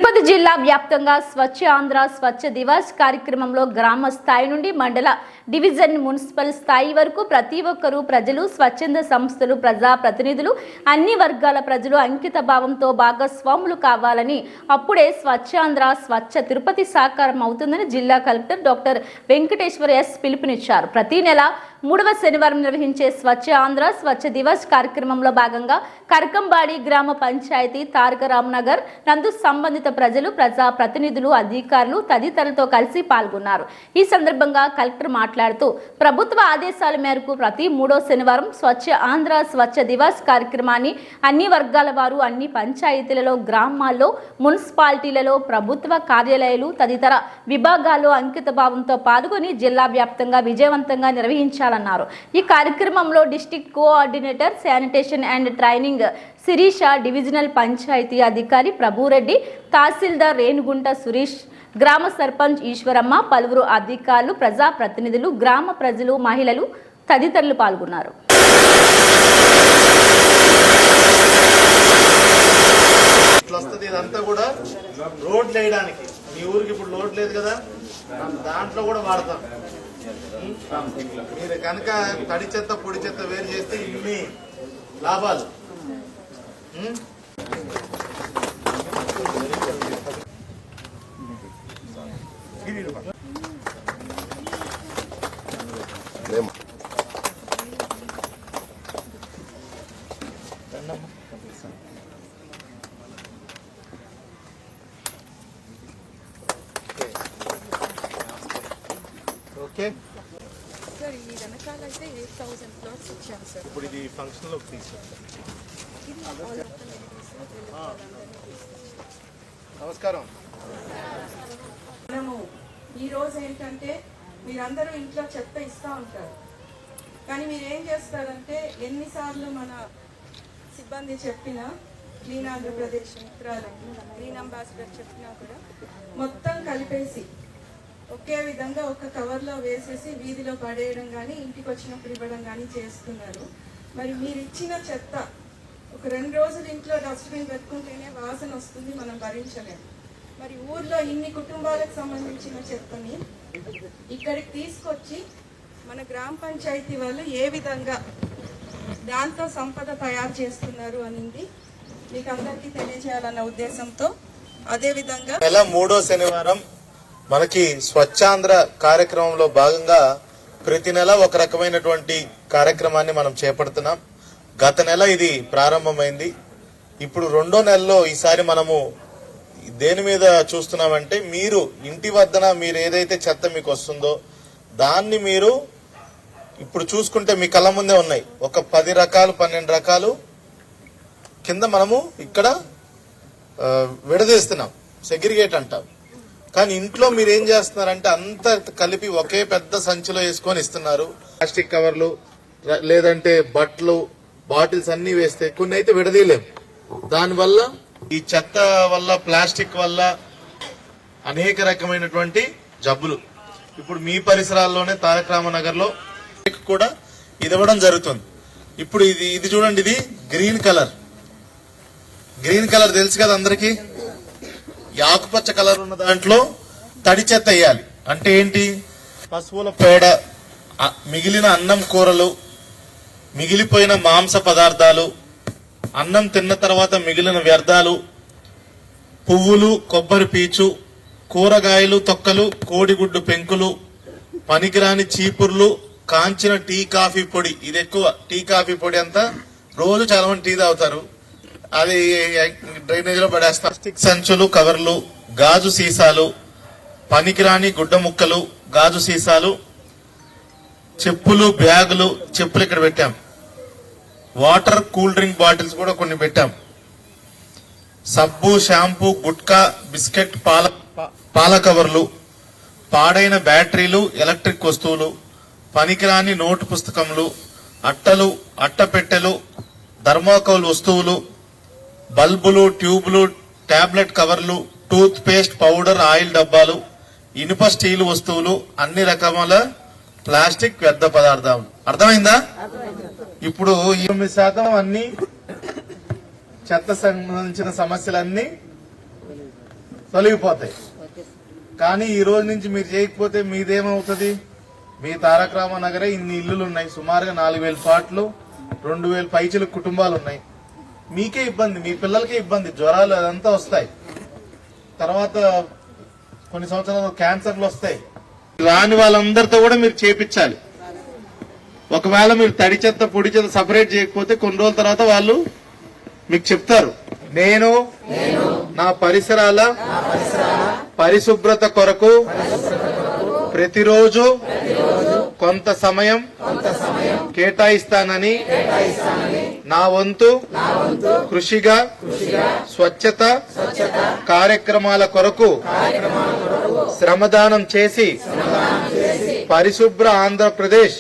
తిరుపతి జిల్లా వ్యాప్తంగా స్వచ్ఛ ఆంధ్ర స్వచ్ఛ దివస్ కార్యక్రమంలో గ్రామ స్థాయి నుండి మండల డివిజన్ మున్సిపల్ స్థాయి వరకు ప్రతి ఒక్కరూ ప్రజలు స్వచ్ఛంద సంస్థలు ప్రజా ప్రతినిధులు అన్ని వర్గాల ప్రజలు అంకిత భావంతో భాగస్వాములు కావాలని అప్పుడే స్వచ్ఛ ఆంధ్ర స్వచ్ఛ తిరుపతి సాకారం అవుతుందని జిల్లా కలెక్టర్ డాక్టర్ వెంకటేశ్వర ఎస్ పిలుపునిచ్చారు. ప్రతి నెల 3వ శనివారం నిర్వహించే స్వచ్ఛ ఆంధ్ర స్వచ్ఛ దివస్ కార్యక్రమంలో భాగంగా కరకంబాడి గ్రామ పంచాయతీ తారకరామనగర్ నందు సంబంధిత ప్రజలు ప్రజా ప్రతినిధులు అధికారులు తదితరులతో కలిసి పాల్గొన్నారు. ఈ సందర్భంగా కలెక్టర్ మాట్లాడుతూ ప్రభుత్వ ఆదేశాల మేరకు ప్రతి 3వ శనివారం స్వచ్ఛ ఆంధ్ర స్వచ్ఛ దివస్ కార్యక్రమాన్ని అన్ని వర్గాల వారు అన్ని పంచాయతీలలో గ్రామాల్లో మున్సిపాలిటీలలో ప్రభుత్వ కార్యాలయాలు తదితర విభాగాల్లో అంకిత భావంతో పాల్గొని జిల్లా వ్యాప్తంగా విజయవంతంగా నిర్వహించారు. ఈ కార్యక్రమంలో district coordinator sanitation and training Shirisha, divisional panchayat అధికారి ప్రభురెడ్డి, తహసీల్దార్ రేణుగుంట సురేష్, గ్రామ సర్పంచ్ ఈశ్వరమ్మ, పలువురు అధికారులు, ప్రజా ప్రతినిధులు, గ్రామ ప్రజలు, మహిళలు తదితరులు పాల్గొన్నారు. ఇదంతా కూడా రోడ్లు వేయడానికి, మీ ఊరికి ఇప్పుడు రోడ్ లేదు కదా, దాంట్లో కూడా వాడతాం. మీరు కనుక తడి చెత్త పొడి చెత్త వేరు చేస్తే ఇన్ని లాభాలు. ఓకే సార్, ఈ వెనకాల అయితే 8,000 ప్లాట్స్ ఇచ్చాను సార్. ఇప్పుడు ఇది ఫంక్షన్ లోకి తీసుకుంటాం. నమస్కారం. మనము ఈ రోజు ఏంటంటే మీరందరూ ఇంట్లో చెత్త ఇస్తూ ఉంటారు, కానీ మీరు ఏం చేస్తారంటే ఎన్నిసార్లు మన సిబ్బంది చెప్పినా, క్లీన్ ఆంధ్రప్రదేశ్ మిత్రాలు, గ్రీన్ అంబాసిడర్ చెప్పినా కూడా మొత్తం కలిపేసి ఒకే విధంగా ఒక కవర్లో వేసేసి వీధిలో పడేయడం కానీ ఇంటికి వచ్చినప్పుడు ఇవ్వడం కానీ చేస్తున్నారు. మరి మీరు ఇచ్చిన చెత్త ఒక 2 రోజులు ఇంట్లో డస్ట్బిన్ పెట్టుకుంటేనే వాసన వస్తుంది, మనం భరించలేము. మరి ఊర్లో ఇన్ని కుటుంబాలకు సంబంధించిన చెత్తని ఇక్కడికి తీసుకొచ్చి మన గ్రామ పంచాయతీ వాళ్ళు ఏ విధంగా దాంతో సంపద తయారు చేస్తున్నారు అనేది మీకు అందరికీ తెలియజేయాలన్న ఉద్దేశంతో, అదేవిధంగా 3వ శనివారం మనకి స్వచ్ఛాంధ్ర కార్యక్రమంలో భాగంగా ప్రతి నెల ఒక రకమైనటువంటి కార్యక్రమాన్ని మనం చేపడుతున్నాం. గత నెల ఇది ప్రారంభమైంది. ఇప్పుడు 2వ నెలలో ఈసారి మనము దేని మీద చూస్తున్నామంటే, మీరు ఇంటి వద్దన మీరు ఏదైతే చెత్త మీకు వస్తుందో దాన్ని మీరు ఇప్పుడు చూసుకుంటే మీ కళ్ళ ముందే ఉన్నాయి. ఒక 10 రకాలు 12 రకాలు కింద మనము ఇక్కడ విడదీస్తున్నాం, సెగ్రిగేట్ అంటాం. కానీ ఇంట్లో మీరు ఏం చేస్తున్నారంటే అంతా కలిపి ఒకే పెద్ద సంచిలో వేసుకొని ఇస్తున్నారు. ప్లాస్టిక్ కవర్లు లేదంటే బట్టలు బాటిల్స్ అన్ని వేస్తే కొన్ని అయితే విడదీయలేము. దానివల్ల ఈ చెత్త వల్ల ప్లాస్టిక్ వల్ల అనేక రకమైనటువంటి జబ్బులు ఇప్పుడు మీ పరిసరాల్లోనే తారకరామనగర్ లో కూడా ఇది ఇవ్వడం జరుగుతుంది. ఇప్పుడు ఇది చూడండి, ఇది గ్రీన్ కలర్ తెలుసు కదా అందరికి. ఆకుపచ్చ కలర్ ఉన్న దాంట్లో తడి చెత్త వేయాలి. అంటే ఏంటి? పశువుల పేడ, మిగిలిన అన్నం కూరలు, మిగిలిపోయిన మాంస పదార్థాలు, అన్నం తిన్న తర్వాత మిగిలిన వ్యర్థాలు, పువ్వులు, కొబ్బరి పీచు, కూరగాయలు తొక్కలు, కోడిగుడ్డు పెంకులు, పనికిరాని చీపుర్లు, కాంచిన టీ కాఫీ పొడి. ఇది ఎక్కువ టీ కాఫీ పొడి అంతా రోజు చాలా మంది టీ తాగుతారు, అది డ్రైనేజ్ లో పడేస్తారు. ప్లాస్టిక్ సంచులు, కవర్లు, గాజు సీసాలు, పనికిరాని గుడ్డ ముక్కలు, గాజు సీసాలు, చెప్పులు, బ్యాగులు, చెప్పులు ఇక్కడ పెట్టాం. వాటర్, కూల్ డ్రింక్ బాటిల్స్ కూడా కొన్ని పెట్టాం. సబ్బు, షాంపూ, గుట్కా, బిస్కెట్, పాల కవర్లు, పాడైన బ్యాటరీలు, ఎలక్ట్రిక్ వస్తువులు, పనికిరాని నోటు పుస్తకములు, అట్టలు, అట్టపెట్టెలు, థర్మోకౌల్ వస్తువులు, బల్బులు, ట్యూబ్లు, టాబ్లెట్ కవర్లు, టూత్ పేస్ట్, పౌడర్, ఆయిల్ డబ్బాలు, ఇనుప స్టీల్ వస్తువులు, అన్ని రకముల ప్లాస్టిక్ వ్యర్థ పదార్థాలు. అర్థమైందా? ఇప్పుడు 9% అన్ని చెత్త సంబంధించిన సమస్యలన్నీ తొలగిపోతాయి. కానీ ఈ రోజు నుంచి మీరు చేయకపోతే మీదేమవుతుంది? మీ తారక రామానగరే ఇన్ని ఇల్లులు ఉన్నాయి, సుమారుగా 4000 ప్లాట్లు, 2000 పైచిల కుటుంబాలు ఉన్నాయి. మీకే ఇబ్బంది, మీ పిల్లలకే ఇబ్బంది, జ్వరాలు అదంతా వస్తాయి. తర్వాత కొన్ని సంవత్సరాలు క్యాన్సర్లు వస్తాయి. రాని వాళ్ళందరితో కూడా మీరు చేపించాలి. ఒకవేళ మీరు తడి చెత్త పొడి చెత్త సపరేట్ చేయకపోతే కొన్ని రోజుల తర్వాత వాళ్ళు మీకు చెప్తారు, నేను నా పరిసరాల పరిశుభ్రత కొరకు ప్రతిరోజు కొంత సమయం కేటాయిస్తానని నా వంతు కృషిగా స్వచ్ఛత కార్యక్రమాల కొరకు శ్రమదానం చేసి పరిశుభ్ర ఆంధ్రప్రదేశ్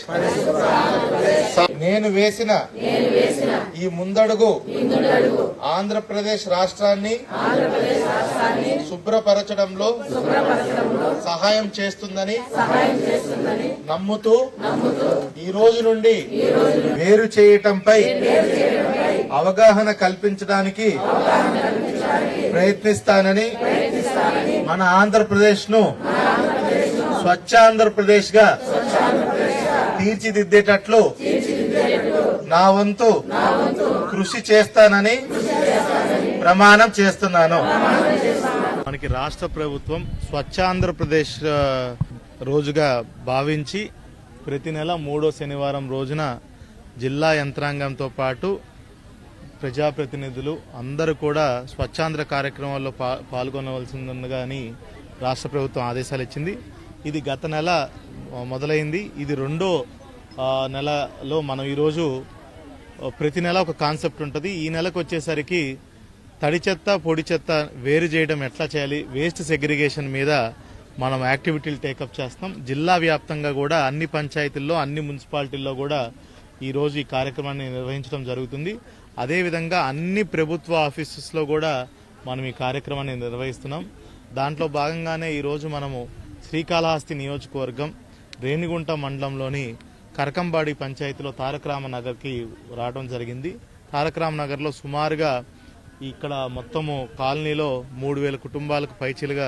నేను వేసిన ఈ ముందడుగు ఆంధ్రప్రదేశ్ రాష్ట్రాన్ని శుభ్రపరచడంలో సహాయం చేస్తుందని నమ్ముతూ ఈ రోజు నుండి వేరు చేయటంపై అవగాహన కల్పించడానికి ప్రయత్నిస్తానని మన ఆంధ్రప్రదేశ్ ను స్వచ్ఛాంధ్రప్రదేశ్ గా తీర్చిదిద్దేటట్లు నా వంతు కృషి చేస్తానని ప్రమాణం చేస్తున్నాను. మనకి రాష్ట్ర ప్రభుత్వం స్వచ్ఛాంధ్రప్రదేశ్ రోజుగా భావించి ప్రతి నెల 3వ శనివారం రోజున జిల్లా యంత్రాంగంతో పాటు ప్రజాప్రతినిధులు అందరూ కూడా స్వచ్ఛాంధ్ర కార్యక్రమాల్లో పాల్గొనవలసిందిగా రాష్ట్ర ప్రభుత్వం ఆదేశాలు ఇచ్చింది. ఇది గత నెల మొదలైంది. ఇది 2వ నెలలో మనం ఈరోజు ప్రతి నెల ఒక కాన్సెప్ట్ ఉంటుంది. ఈ నెలకు వచ్చేసరికి తడి చెత్త పొడి చెత్త వేరు చేయడం ఎట్లా చేయాలి, వేస్ట్ సెగ్రిగేషన్ మీద మనం యాక్టివిటీలు టేకప్ చేస్తాం. జిల్లా వ్యాప్తంగా కూడా అన్ని పంచాయతీల్లో అన్ని మున్సిపాలిటీల్లో కూడా ఈరోజు ఈ కార్యక్రమాన్ని నిర్వహించడం జరుగుతుంది. అదేవిధంగా అన్ని ప్రభుత్వ ఆఫీసెస్లో కూడా మనం ఈ కార్యక్రమాన్ని నిర్వహిస్తున్నాం. దాంట్లో భాగంగానే ఈరోజు మనము శ్రీకాళహస్తి నియోజకవర్గం రేణిగుంట మండలంలోని కరకంబాడి పంచాయతీలో తారక రామనగర్కి రావడం జరిగింది. తారక రామనగర్లో సుమారుగా ఇక్కడ మొత్తము కాలనీలో 3000 కుటుంబాలకు పైచిలుగా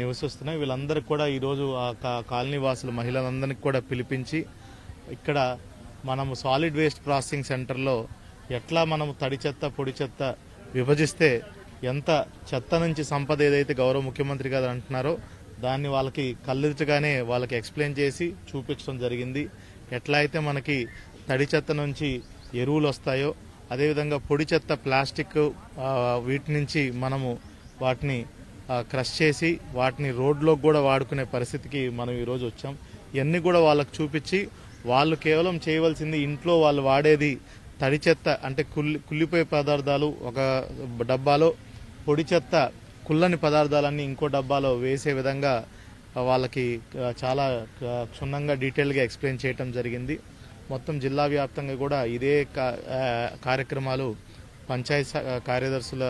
నివసిస్తున్నాయి. వీళ్ళందరికీ కూడా ఈరోజు ఆ కాలనీ వాసులు మహిళలందరికీ కూడా పిలిపించి ఇక్కడ మనము సాలిడ్ వేస్ట్ ప్రాసెసింగ్ సెంటర్లో ఎట్లా మనము తడి చెత్త పొడి చెత్త విభజిస్తే ఎంత చెత్త నుంచి సంపద ఏదైతే గౌరవ ముఖ్యమంత్రి గారు అంటున్నారో దాన్ని వాళ్ళకి కళ్ళెదుటగానే వాళ్ళకి ఎక్స్ప్లెయిన్ చేసి చూపించడం జరిగింది. ఎట్లా అయితే మనకి తడి చెత్త నుంచి ఎరువులు వస్తాయో అదేవిధంగా పొడి చెత్త ప్లాస్టిక్ వీటి నుంచి మనము వాటిని క్రష్ చేసి వాటిని రోడ్లోకి కూడా వాడుకునే పరిస్థితికి మనం ఈరోజు వచ్చాం. ఇవన్నీ కూడా వాళ్ళకి చూపించి వాళ్ళు కేవలం చేయవలసింది ఇంట్లో వాళ్ళు వాడేది తడి చెత్త అంటే కుళ్ళిపోయే పదార్థాలు ఒక డబ్బాలో, పొడి చెత్త కుళ్ళని పదార్థాలన్నీ ఇంకో డబ్బాలో వేసే విధంగా వాళ్ళకి చాలా క్షుణ్ణంగా డీటెయిల్గా ఎక్స్ప్లెయిన్ చేయటం జరిగింది. మొత్తం జిల్లా వ్యాప్తంగా కూడా ఇదే కార్యక్రమాలు పంచాయతీ కార్యదర్శుల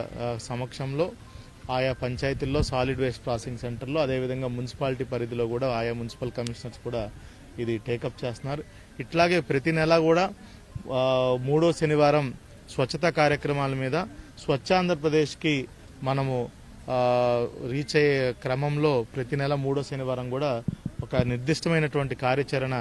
సమక్షంలో ఆయా పంచాయతీల్లో సాలిడ్ వేస్ట్ ప్రాసెసింగ్ సెంటర్లో అదేవిధంగా మున్సిపాలిటీ పరిధిలో కూడా ఆయా మున్సిపల్ కమిషనర్స్ కూడా ఇది టేకప్ చేస్తున్నారు. ఇట్లాగే ప్రతి నెల కూడా 3వ శనివారం స్వచ్ఛతా కార్యక్రమాల మీద స్వచ్ఛాంధ్రప్రదేశ్కి మనము రీచ్ అయ్యే క్రమంలో ప్రతి నెల 3వ శనివారం కూడా ఒక నిర్దిష్టమైనటువంటి కార్యాచరణ